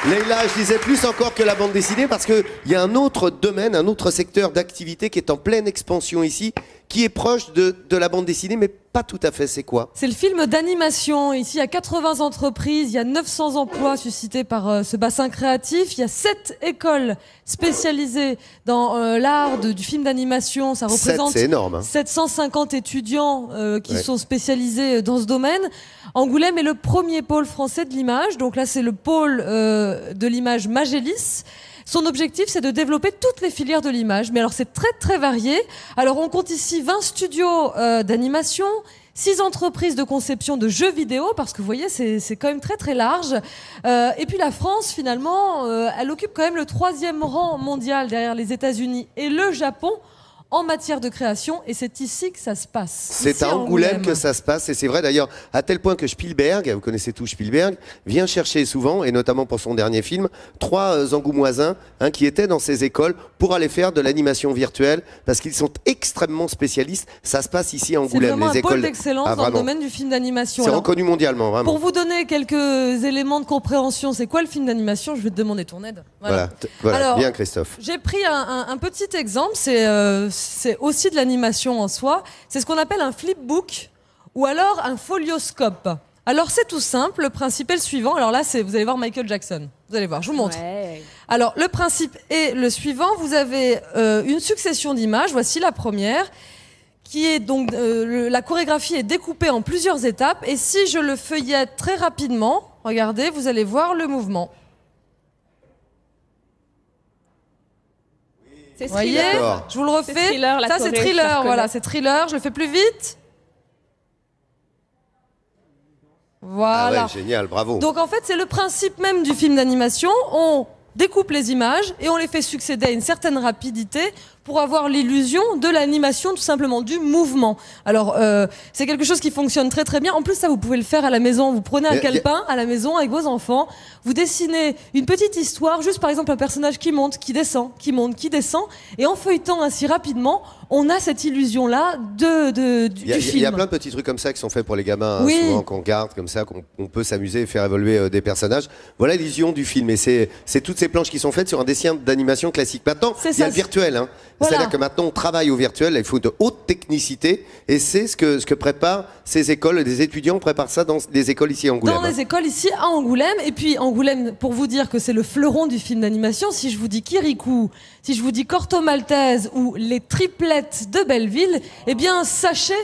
Leïla, je disais plus encore que la bande dessinée parce qu'il y a un autre domaine, un autre secteur d'activité qui est en pleine expansion ici, qui est proche de la bande dessinée, mais pas tout à fait. C'est quoi? C'est le film d'animation. Ici, il y a 80 entreprises, il y a 900 emplois suscités par ce bassin créatif. Il y a 7 écoles spécialisées dans l'art du film d'animation. Ça représente 7, c'est énorme, hein. 750 étudiants qui sont spécialisés dans ce domaine. Angoulême est le premier pôle français de l'image. Donc là, c'est le pôle de l'image Magélis. Son objectif, c'est de développer toutes les filières de l'image. Mais alors, c'est très, très varié. Alors, on compte ici 20 studios d'animation, 6 entreprises de conception de jeux vidéo, parce que vous voyez, c'est quand même très, très large. Et puis, la France, finalement, elle occupe quand même le 3e rang mondial derrière les États-Unis et le Japon en matière de création, et c'est ici que ça se passe. C'est à Angoulême que ça se passe, et c'est vrai d'ailleurs, à tel point que Spielberg, vous connaissez tous Spielberg, vient chercher souvent, et notamment pour son dernier film, 3 Angoumoisins qui étaient dans ces écoles pour aller faire de l'animation virtuelle, parce qu'ils sont extrêmement spécialistes. Ça se passe ici à Angoulême. C'est vraiment les un pôle écoles d'excellence dans le domaine du film d'animation. C'est reconnu mondialement, vraiment. Pour vous donner quelques éléments de compréhension, c'est quoi le film d'animation? Je vais te demander ton aide. Voilà. Alors, bien Christophe. J'ai pris un petit exemple, c'est aussi de l'animation en soi. C'est ce qu'on appelle un flipbook ou alors un folioscope. Alors c'est tout simple, le principe est le suivant. Alors là, vous allez voir Michael Jackson. Vous allez voir, je vous montre. Ouais. Alors le principe est le suivant. Vous avez une succession d'images. Voici la première, qui est donc la chorégraphie est découpée en plusieurs étapes. Et si je le feuillette très rapidement, regardez, vous allez voir le mouvement. Vous voyez, je vous le refais. Thriller, ça c'est Thriller, voilà, c'est Thriller. Je le fais plus vite. Voilà. Ah ouais, génial, bravo. Donc en fait, c'est le principe même du film d'animation. On découpe les images et on les fait succéder à une certaine rapidité pour avoir l'illusion de l'animation, tout simplement, du mouvement. Alors, c'est quelque chose qui fonctionne très très bien. En plus, ça, vous pouvez le faire à la maison. Vous prenez un calepin à la maison avec vos enfants, vous dessinez une petite histoire, juste par exemple un personnage qui monte, qui descend, qui monte, qui descend, et en feuilletant ainsi rapidement, on a cette illusion-là du film. Il y a plein de petits trucs comme ça qui sont faits pour les gamins, souvent qu'on garde comme ça, qu'on peut s'amuser et faire évoluer des personnages. Voilà l'illusion du film, et c'est toutes ces planches qui sont faites sur un dessin d'animation classique. Maintenant, il y a le virtuel, hein. Voilà. C'est-à-dire que maintenant on travaille au virtuel, il faut de haute technicité, et c'est ce que préparent ces écoles, des étudiants préparent ça dans des écoles ici à Angoulême. Dans les écoles ici à Angoulême, et puis Angoulême, pour vous dire que c'est le fleuron du film d'animation, si je vous dis Kirikou, si je vous dis Corto Maltese ou les triplettes de Belleville, eh bien sachez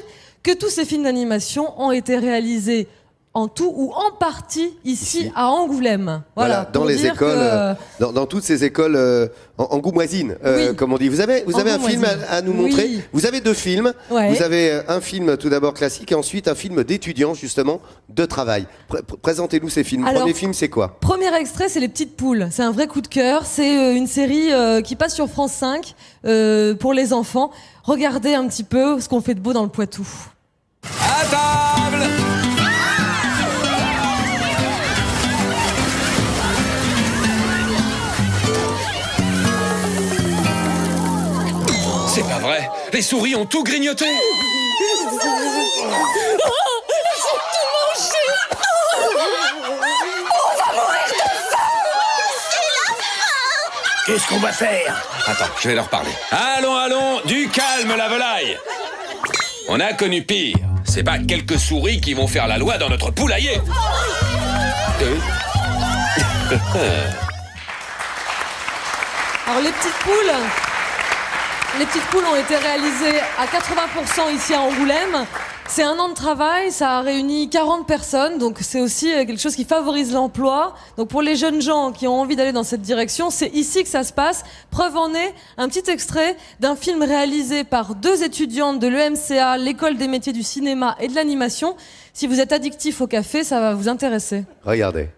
que tous ces films d'animation ont été réalisés en tout ou en partie ici à Angoulême. Voilà, dans les écoles, dans toutes ces écoles angoumoisines, comme on dit. Vous avez un film à nous montrer. Oui. Vous avez 2 films. Ouais. Vous avez un film tout d'abord classique et ensuite un film d'étudiants justement de travail. Présentez-nous ces films. Alors, premier film, c'est quoi? Premier extrait, c'est Les Petites Poules. C'est un vrai coup de cœur. C'est une série qui passe sur France 5 pour les enfants. Regardez un petit peu ce qu'on fait de beau dans le Poitou. À table! C'est pas vrai. Les souris ont tout grignoté. Ils ont tout mangé. On va mourir de faim. Qu'est-ce qu'on va faire? Attends, je vais leur parler. Allons, allons, du calme la volaille. On a connu pire. C'est pas quelques souris qui vont faire la loi dans notre poulailler. Alors les petites poules ont été réalisées à 80% ici à Angoulême. C'est 1 an de travail, ça a réuni 40 personnes, donc c'est aussi quelque chose qui favorise l'emploi. Donc pour les jeunes gens qui ont envie d'aller dans cette direction, c'est ici que ça se passe. Preuve en est, un petit extrait d'un film réalisé par 2 étudiantes de l'EMCA, l'école des métiers du cinéma et de l'animation. Si vous êtes addictif au café, ça va vous intéresser. Regardez.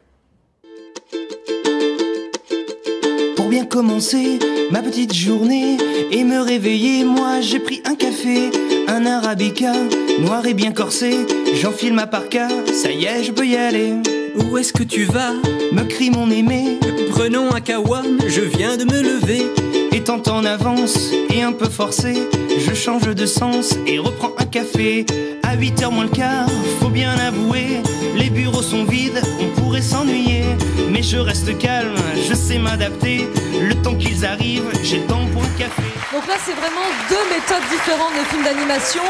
Pour bien commencer ma petite journée et me réveiller, moi j'ai pris un café, un arabica, noir et bien corsé. J'enfile ma parka, ça y est, je peux y aller. Où est-ce que tu vas? Me crie mon aimé. Prenons un kawa, je viens de me lever. Étant en avance et un peu forcé, je change de sens et reprends un café. À 8h moins le quart, faut bien avouer, les bureaux sont vides, on pourrait s'ennuyer. Mais je reste calme, je sais m'adapter. Le temps qu'ils arrivent, j'ai le temps pour un café. Donc là, c'est vraiment deux méthodes différentes de films d'animation.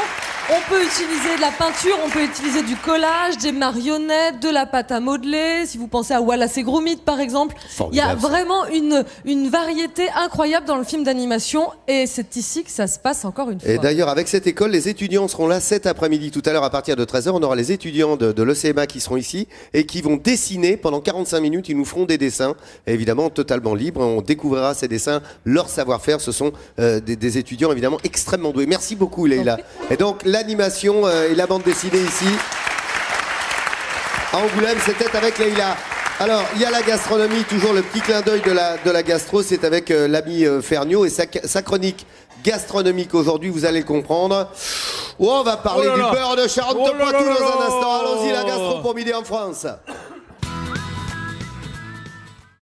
On peut utiliser de la peinture, on peut utiliser du collage, des marionnettes, de la pâte à modeler. Si vous pensez à Wallace et Gromit, par exemple, il y a vraiment une variété incroyable dans le film d'animation. Et c'est ici que ça se passe encore une fois. Et d'ailleurs, avec cette école, les étudiants seront là cet après-midi. Tout à l'heure, à partir de 13h, on aura les étudiants de l'ECMA qui seront ici et qui vont dessiner pendant 45 minutes. Ils nous feront des dessins, évidemment, totalement libres. On découvrira ces dessins, leur savoir-faire. Ce sont des étudiants, évidemment, extrêmement doués. Merci beaucoup, Leïla. Et donc, l'animation et la bande dessinée ici à Angoulême, c'était avec Leïla. Alors, il y a la gastronomie, toujours le petit clin d'œil de la gastro, c'est avec l'ami Ferniaud et sa chronique gastronomique aujourd'hui, vous allez le comprendre. Oh, on va parler du beurre de Charente de Poitou dans un instant. Allons-y, la gastro pour midi en France.